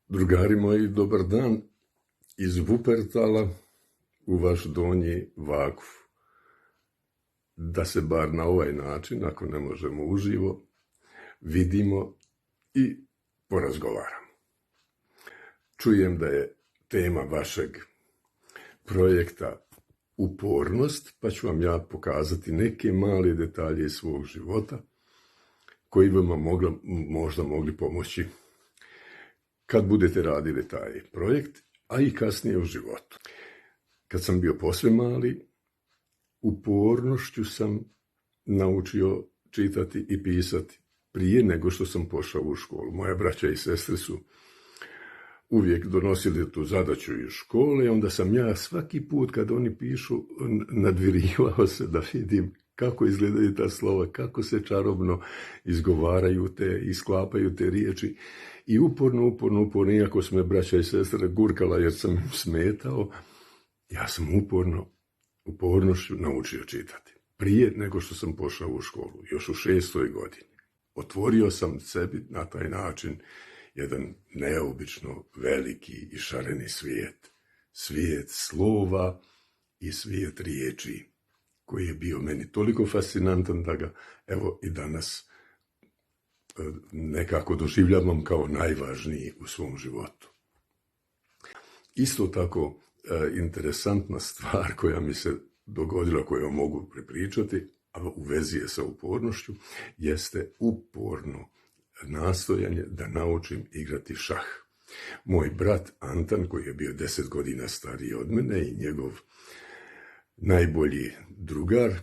Drugari moji, dobar dan iz Wuppertala u vaš donji Vakuf. Da se bar na ovaj način, ako ne možemo uživo, vidimo i porazgovaramo. Čujem da je tema vašeg projekta upornost, pa ću vam ja pokazati neke male detalje iz svog života koji bi vam možda mogli pomoći kad budete radili taj projekt, a i kasnije u životu. Kad sam bio posve mali, upornošću sam naučio čitati i pisati prije nego što sam pošao u školu. Moja braća i sestre su uvijek donosili tu zadaću iz škole, onda sam ja svaki put kad oni pišu nadvirivao se da vidim kako izgledaju ta slova, kako se čarobno izgovaraju i sklapaju te riječi. I uporno, iako su me braća i sestre gurkala jer sam im smetao, ja sam upornošću naučio čitati. Prije nego što sam pošao u školu, još u 6. godini. Otvorio sam sebi na taj način jedan neobično veliki i šareni svijet. Svijet slova i svijet riječi, koji je bio meni toliko fascinantan da ga, evo i danas, nekako doživljavam kao najvažniji u svom životu. Isto tako interesantna stvar koja mi se dogodila, koju mogu prepričati, a u vezi je sa upornošću, jeste uporno nastojanje da naučim igrati šah. Moj brat Antan, koji je bio 10 godina stariji od mene, i njegov najbolji drugar,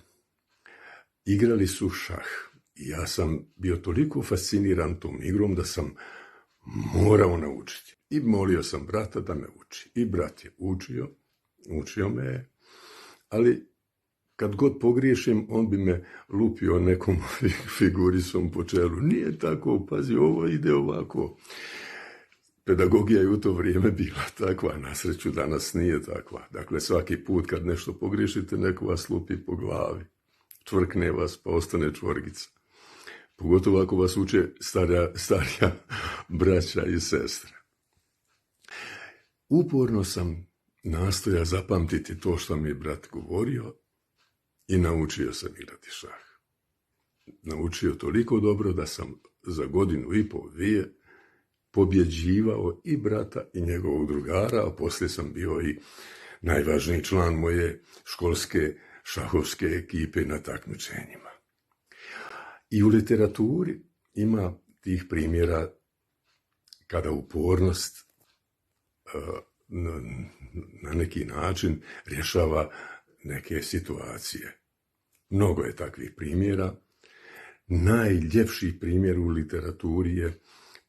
igrali su šah. I ja sam bio toliko fasciniran tom igrom da sam morao naučiti. I molio sam brata da me uči. I brat je učio me je, ali kad god pogriješim, on bi me lupio nekom figurisom po čelu. Nije tako, pazi, ovo ide ovako. Pedagogija je u to vrijeme bila takva, na sreću danas nije takva. Dakle, svaki put kad nešto pogriješite, neko vas lupi po glavi. Čvrkne vas, pa ostane čvorgica. Pogotovo ako vas uče starija braća i sestre. Uporno sam nastojao zapamtiti to što mi je brat govorio i naučio sam igrati šah. Naučio toliko dobro da sam za 1,5 godine, 2 pobjeđivao i brata i njegovog drugara, a poslije sam bio i najvažniji član moje školske šahovske ekipe na takmičenjima. I u literaturi ima tih primjera kada upornost na neki način rješava neke situacije. Mnogo je takvih primjera. Najljepši primjer u literaturi je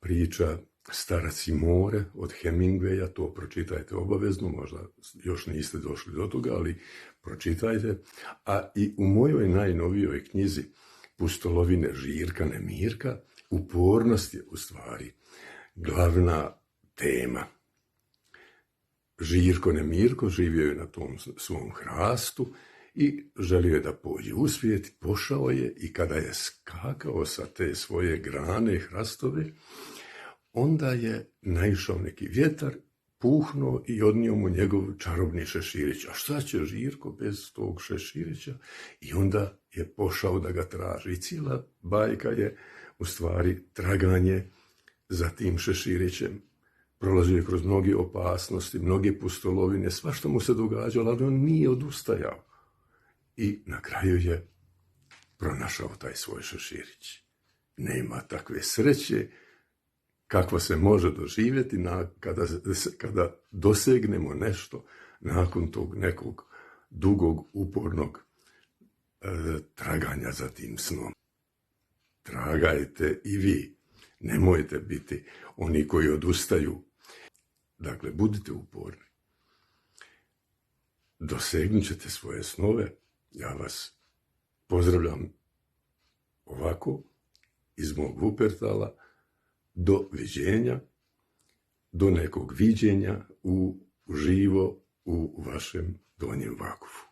priča Starac i more od Hemingwaya, to pročitajte obavezno, možda još niste došli do toga, ali pročitajte. A i u mojoj najnovijoj knjizi Pustolovine Žirka Nemirka, upornost je u stvari glavna tema. Žirko Nemirko živio je na tom svom hrastu i želio je da pođe u svijet, pošao je i kada je skakao sa te svoje grane hrastove, onda je naišao neki vjetar, puhnuo i odnio mu njegov čarobni šeširić. A šta će Žirko bez tog šeširića? I onda je pošao da ga traži. I cijela bajka je u stvari traganje za tim šeširićem. Prolazio je kroz mnoge opasnosti, mnoge pustolovine, svašta mu se događalo, ali on nije odustajao. I na kraju je pronašao taj svoj šeširić. Nema takve sreće kakva se može doživjeti kada dosegnemo nešto nakon tog nekog dugog, upornog traganja za tim snom. Tragajte i vi. Nemojte biti oni koji odustaju. Dakle, budite uporni. Dosegnut ćete svoje snove. Ja vas pozdravljam ovako iz mog Wuppertala. Do viđenja, do nekog viđenja uživo u vašem donjem Vakufu.